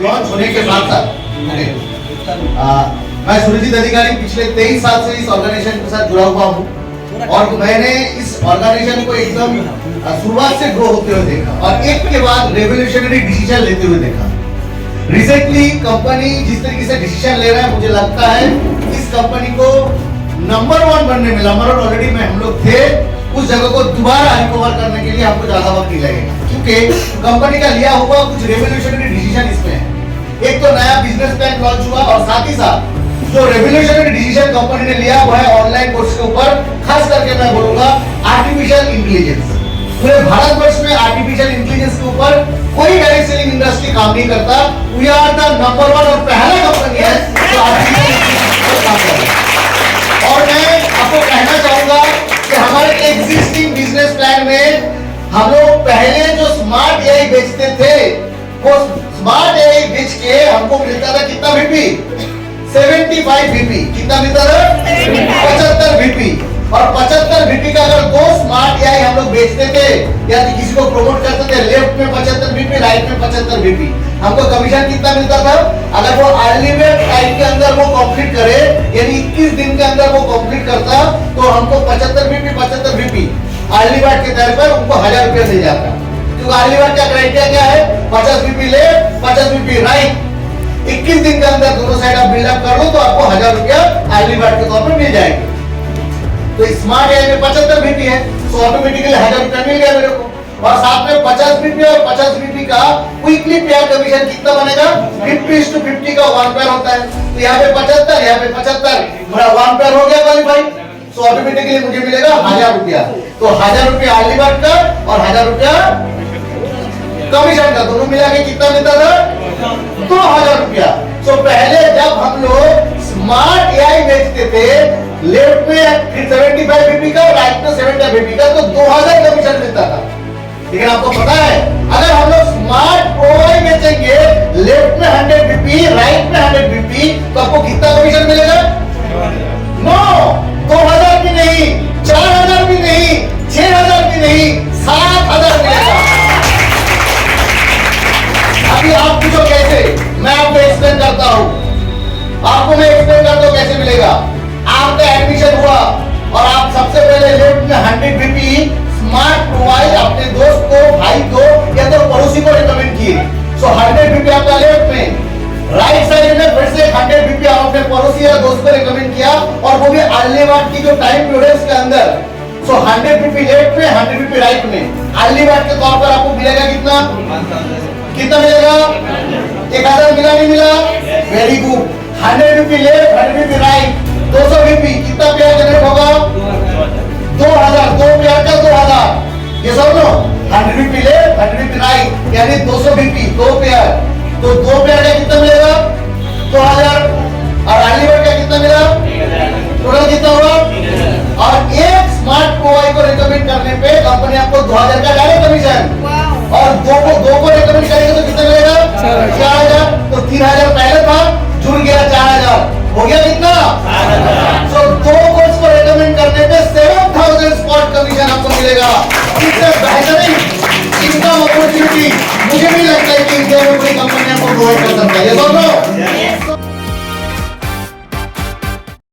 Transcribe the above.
Launch होने के बाद तक मैं सुरजीत अधिकारी पिछले 23 साल से इस ऑर्गेनाइजेशन के साथ जुड़ा हुआ हूँ और मैंने इस ऑर्गेनाइजेशन को एकदम शुरुआत से ग्रो होते हुए देखा और एक के बाद रेवोल्यूशनरी डिसीजन लेते हुए देखा। रिसेंटली कंपनी जिस तरीके से डिसीजन ले रहा है, मुझे लगता है इस कंपनी को नंबर 1 बनने में, नंबर 1 ऑलरेडी में हम लोग थे, उस जगह को दोबारा रिकवर करने के लिए हमको ज्यादा वक्त नहीं लगेगा, क्योंकि कंपनी का लिया हुआ कुछ रेवोल्यूशनरी डिसीजन इसमें है। एक तो नया बिजनेस प्लान लॉन्च हुआ और साथ ही साथ जो रेवोल्यूशनरी डिसीजन कंपनी ने लिया हुआ है ऑनलाइन कोर्स के ऊपर, खास करके मैं बोलूंगा आर्टिफिशियल इंटेलिजेंस। पूरे भारतवर्ष में आर्टिफिशियल इंटेलिजेंस के ऊपर कोई डायरेक्ट सेलिंग इंडस्ट्री काम नहीं करता। वी आर द नंबर 1 और पहला कंपनी है जो आर्टिफिशियल इंटेलिजेंस पर काम कर रहा है। और मैं आपको कहना चाहूंगा कि हमारे एग्जिस्टिंग बिजनेस प्लान में हम लोग पहले जो स्मार्ट एआई बेचते थे, वो स्मार्ट एआई बेच के हमको मिलता था कितना वीपी? 75 वीपी। कितना मिलता था? 75 वीपी। और 75 वीपी का अगर 2 स्मार्ट एआई हम लोग बेचते थे या किसी को प्रमोट करते थे, लेफ्ट में 75 वीपी, राइट में 75 वीपी, हमको कमीशन कितना मिलता था? अगर वो अर्ली टाइम के अंदर वो कंप्लीट करे, यानी 21 दिन के अंदर वो कंप्लीट करता, तो हमको 75 वीपी अर्ली बर्ड के तौर पर उनको 1000 रुपया मिल जाता। क्योंकि अर्ली बर्ड का क्राइटेरिया क्या है? 50 वीपी लेफ्ट, 50 वीपी राइट। 21 दिन के अंदर दोनों साइड आप बिल्डअप कर लो तो आपको 1000 रुपया अर्ली बर्ड के तौर पर मिल जाएंगे। तो स्मार्ट एआई में 75 वीपी है, तो ऑटोमेटिकली 1000 रुपया मिल गया मेरे को। और साथ में 50 वीपी और 50 वीपी का क्विकली पेयर कमीशन कितना बनेगा? 50:50 का 1 पेयर होता है। तो यहाँ पे 75, यहाँ पे 75, मेरा 1 पेयर हो गया क्वालिफाई, तो ऑटोमेटिकली मुझे मिलेगा 1000 रुपया। तो 1000 रुपया अर्ली बर्ड का और 1000 रुपया कमीशन का, दोनों मिला के कितना मिलता था? 2000 रुपया। तो पहले जब हम लोग स्मार्ट एआई बेचते थे, लेफ्ट में 75 वीपी का, राइट में 70 वीपी का, तो 2000 कमीशन मिलता था। लेकिन आपको पता है अगर हम लोग स्मार्ट प्रोवाइड बेचेंगे, लेफ्ट में 100 वीपी, राइट में 100 वीपी, तो आपको कितना कमीशन मिलेगा? नो, 2000 भी नहीं, 4000 भी नहीं, 6000 भी नहीं, 7000 मिलेगा। अभी आप पूछो कैसे? मैं आपको एक्सप्लेन करता हूं, आपको मैं एक्सप्लेन करता हूं कैसे मिलेगा। आपका एडमिशन हुआ और आप सबसे पहले लेफ्ट में 100 वीपी स्मार्ट प्रोवाइड अपने दोस्त को, भाई को या तो पड़ोसी को रिकमेंड किए, सो 100 वीपी आपका लेफ्ट में, राइट साइड में फिर से 100 वीपी आप अपने पड़ोसी या दोस्त को रिकमेंड किया, और वो भी अर्ली बर्ड की जो टाइम पीरियड है उसके अंदर। सो 100 वीपी लेफ्ट में, 100 वीपी राइट में, अर्ली बर्ड के तौर पर आपको मिलेगा कितना? कितना मिलेगा? 1000 मिला नहीं मिला? Very good. 100 VP left, 100 VP right, 200 VP, कितना पेयर जनरेट होगा? 2000, 2 पेयर का 2000। ये सब लो, 100 वीपी लेफ्ट, 100 वीपी राइट, यानी 200 वीपी, 2 पेयर, तो 2 पेयर का कितना मिलेगा? 2000।